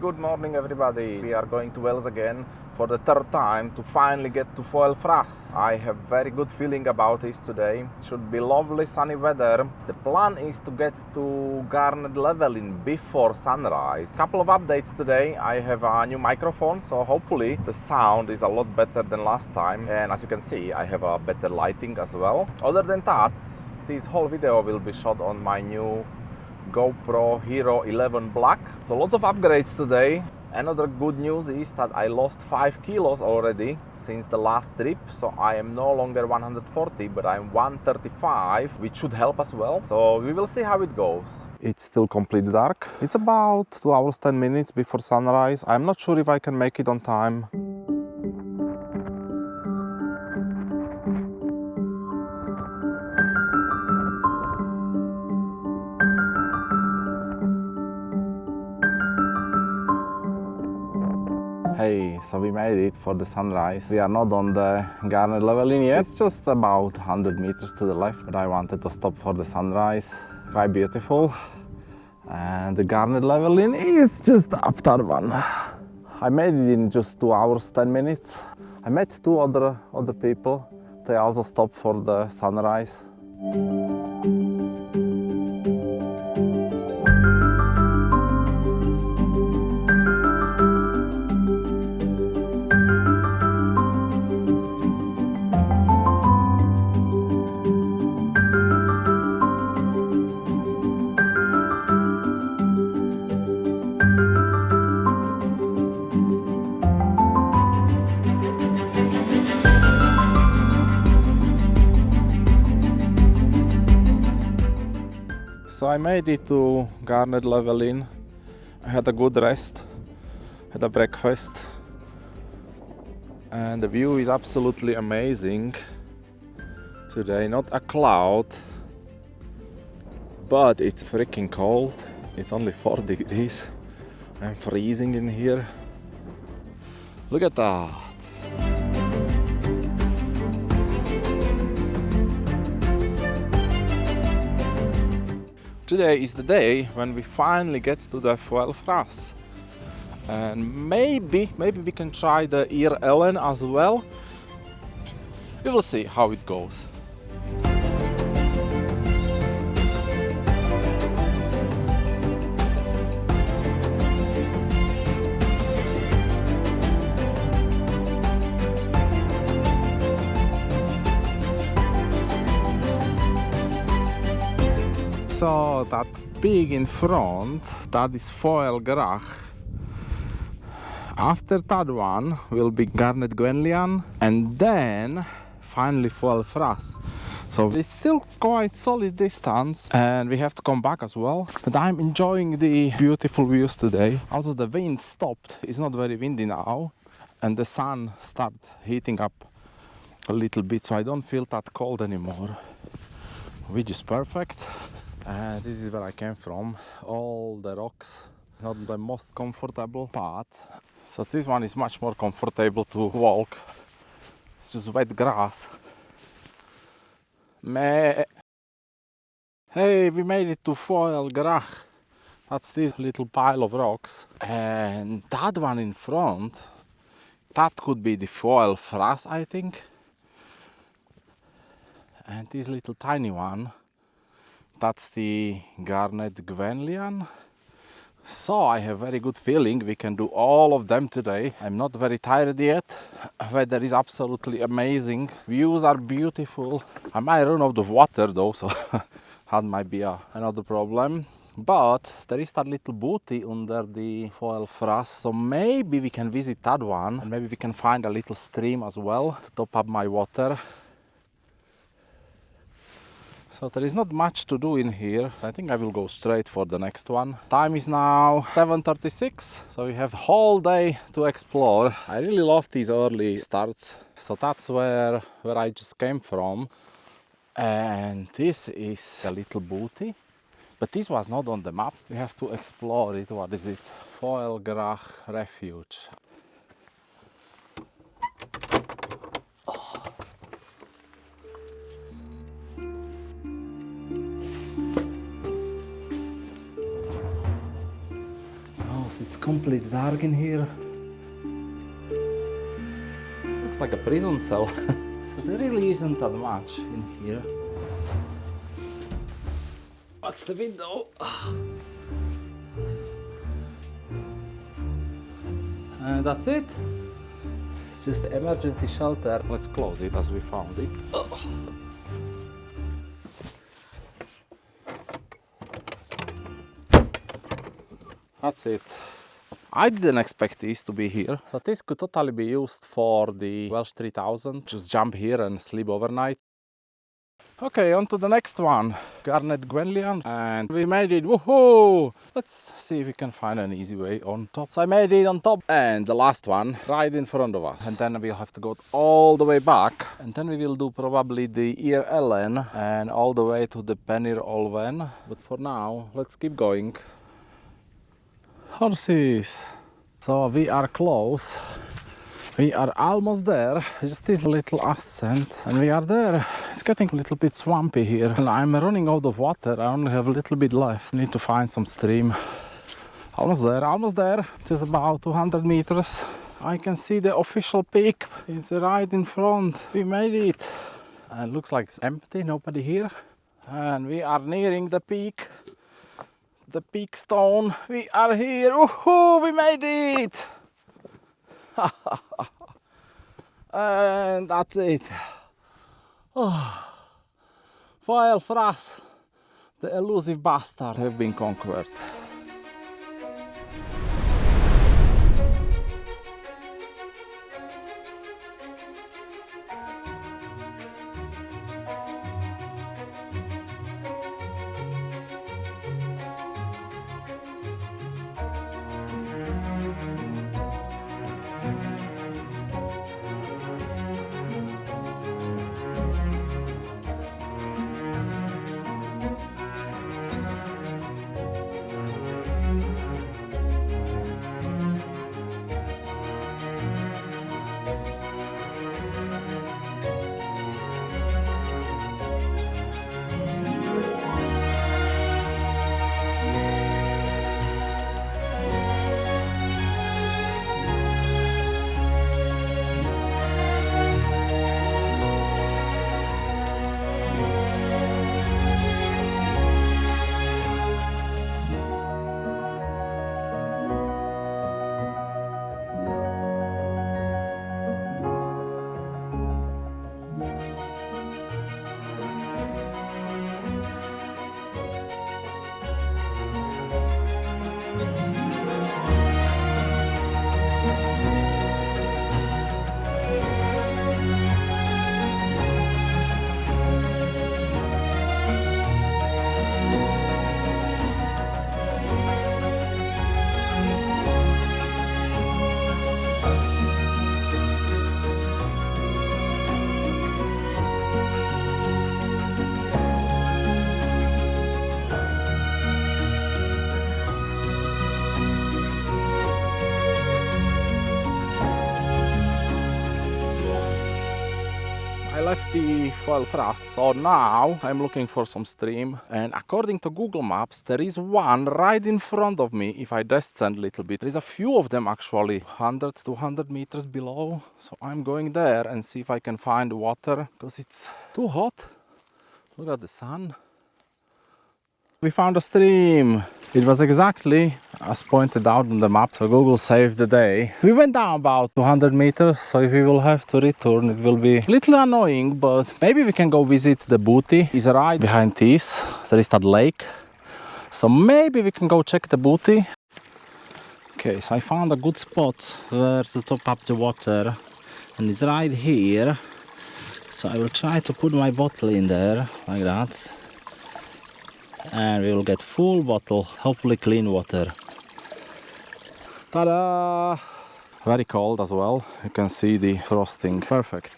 Good morning everybody, we are going to Wales again for the third time to finally get to Foel Fras. I have very good feeling about this today. Should be lovely sunny weather. The plan is to get to Carnedd Llewelyn before sunrise. Couple of updates today. I have a new microphone, so hopefully the sound is a lot better than last time, and as you can see I have a better lighting as well. Other than that, this whole video will be shot on my new GoPro Hero 11 Black. So lots of upgrades today. Another good news is that I lost 5 kilos already since the last trip, so I am no longer 140 but I'm 135, which should help as well. So we will see how it goes. It's still completely dark. It's about 2 hours 10 minutes before sunrise. I'm not sure if I can make it on time. Hey, so we made it for the sunrise. We are not on the Carnedd Llewelyn yet. It's just about 100 meters to the left, but I wanted to stop for the sunrise. Quite beautiful. And the Carnedd Llewelyn is just up that one. I made it in just 2 hours 10 minutes. I met 2 other people. They also stopped for the sunrise. So I made it to Carnedd Llewelyn. I had a good rest, had a breakfast, and the view is absolutely amazing today. Not a cloud, but it's freaking cold. It's only 4 degrees. I'm freezing in here. Look at that. Today is the day when we finally get to the Foel Fras, and maybe we can try the ear Ellen as well. We will see how it goes. So that big in front, that is Foel Fras. After that one will be Carnedd Llewelyn, and then finally Foel Fras. So it's still quite solid distance, and we have to come back as well. But I'm enjoying the beautiful views today. Also the wind stopped. It's not very windy now, and the sun started heating up a little bit, so I don't feel that cold anymore, which is perfect. This is where I came from. All the rocks, not the most comfortable part. So this one is much more comfortable to walk. It's just wet grass. Meh. Hey, we made it to Foel Fras. That's this little pile of rocks. And that one in front, that could be the Foel Fras, I think. And this little tiny one, that's the Carnedd Llewelyn. So I have very good feeling we can do all of them today. I'm not very tired yet. Weather is absolutely amazing. Views are beautiful. I might run out of water though, so that might be another problem. But there is that little booty under the Foel Fras, so maybe we can visit that one, and maybe we can find a little stream as well to top up my water. So there is not much to do in here, so I think I will go straight for the next one. Time is now 7:36, so we have whole day to explore. I really love these early starts. So that's where I just came from. And this is a little booty, but this was not on the map. We have to explore it. What is it? Foel Fras Refuge. completely dark in here. Looks like a prison cell. So there really isn't that much in here. What's the window? And that's it. It's just the emergency shelter. Let's close it as we found it. That's it. I didn't expect this to be here. So this could totally be used for the Welsh 3000. Just jump here and sleep overnight. Okay, on to the next one. Carnedd Llewelyn, and we made it. Woohoo! Let's see if we can find an easy way on top. So I made it on top, and the last one right in front of us. And then we'll have to go all the way back, and then we will do probably the ear Ellen and all the way to the Penir Olwen. But for now, let's keep going. Horses. So we are close. We are almost there. Just this little ascent, and we are there. It's getting a little bit swampy here, and I'm running out of water. I only have a little bit left. Need to find some stream. Almost there, almost there. Just about 200 meters. I can see the official peak. It's right in front. We made it. And it looks like it's empty, nobody here. And we are nearing the peak. The peak stone. We are here. Woohoo! We made it! And that's it. Oh. Foel Fras, the elusive bastard, have been conquered. Left the Foel Fras, so now I'm looking for some stream, and according to Google Maps there is one right in front of me. If I descend a little bit, there is a few of them actually 100 to 200 meters below, so I'm going there and see if I can find water because it's too hot. Look at the sun. We found a stream. It was exactly as pointed out on the map, so Google saved the day. We went down about 200 meters, so if we will have to return, it will be a little annoying, but maybe we can go visit the booty. It's right behind this. There is that lake, so maybe we can go check the booty. Okay, so I found a good spot where to top up the water, and it's right here. So I will try to put my bottle in there, like that. And we will get full bottle, hopefully clean water. Ta-da! Very cold as well. You can see the frosting. Perfect.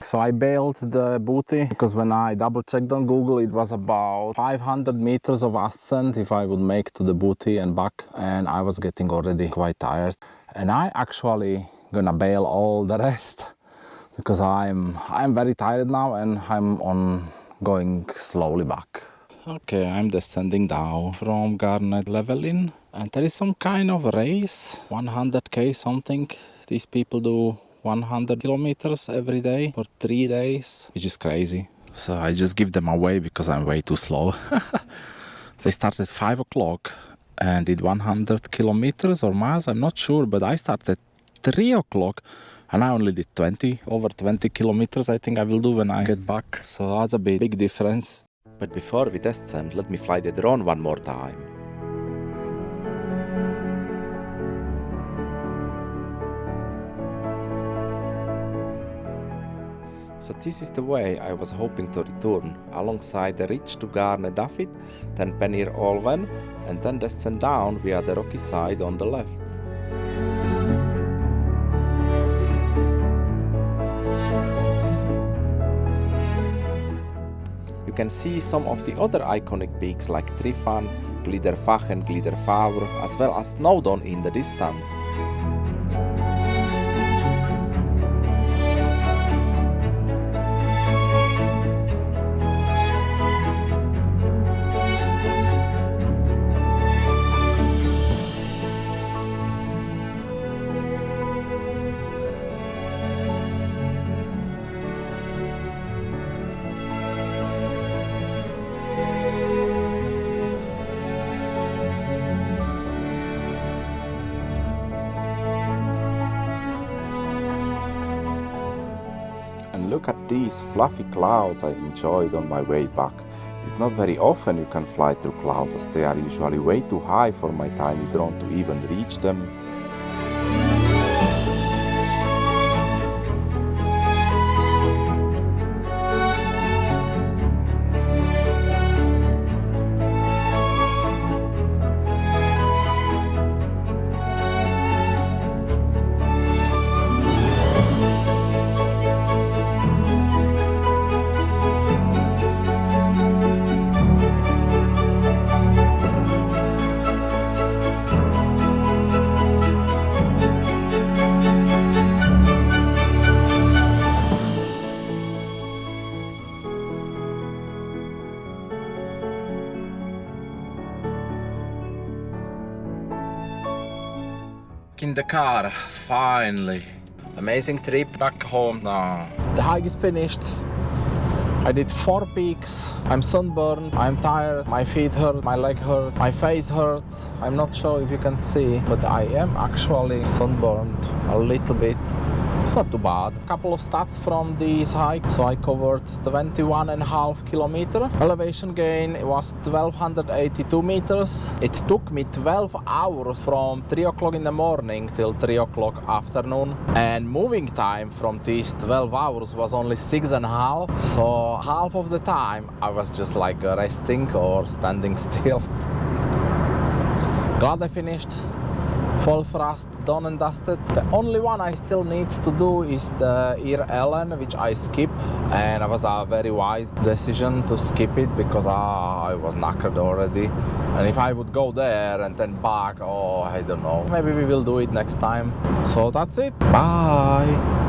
So I bailed the booty because when I double checked on Google, it was about 500 meters of ascent if I would make to the booty and back, and I was getting already quite tired. And I actually gonna bail all the rest because I'm very tired now, and I'm on going slowly back. Okay, I'm descending down from Carnedd Llewelyn. And there is some kind of race, 100k something. These people do 100 kilometers every day for 3 days, which is crazy. So I just give them away because I'm way too slow. They started 5 o'clock and did 100 kilometers or miles, I'm not sure, but I started 3 o'clock and I only did over 20 kilometers I think I will do when I get back. So that's a big difference. But before we descend, let me fly the drone one more time. So this is the way I was hoping to return, alongside the ridge to Carnedd Llewelyn, then Carnedd Llewelyn, and then descend down via the rocky side on the left. You can see some of the other iconic peaks like Trifan, Gliderfach and Gliderfawr, as well as Snowdon in the distance. And look at these fluffy clouds I enjoyed on my way back. It's not very often you can fly through clouds, as they are usually way too high for my tiny drone to even reach them. In the car, finally. Amazing trip back home now. The hike is finished. I did 4 peaks. I'm sunburned, I'm tired, my feet hurt, my leg hurt, my face hurts. I'm not sure if you can see, but I am actually sunburned a little bit. It's not too bad. A couple of stats from this hike. So I covered 21.5 kilometers. Elevation gain was 1282 meters. It took me 12 hours from 3 o'clock in the morning till 3 o'clock afternoon. And moving time from these 12 hours was only 6.5. So half of the time I was just like resting or standing still. Glad I finished. Foel Fras done and dusted. The only one I still need to do is the Llewelyn, which I skip, and it was a very wise decision to skip it because I was knackered already. And if I would go there and then back, oh, I don't know. Maybe we will do it next time. So that's it. Bye.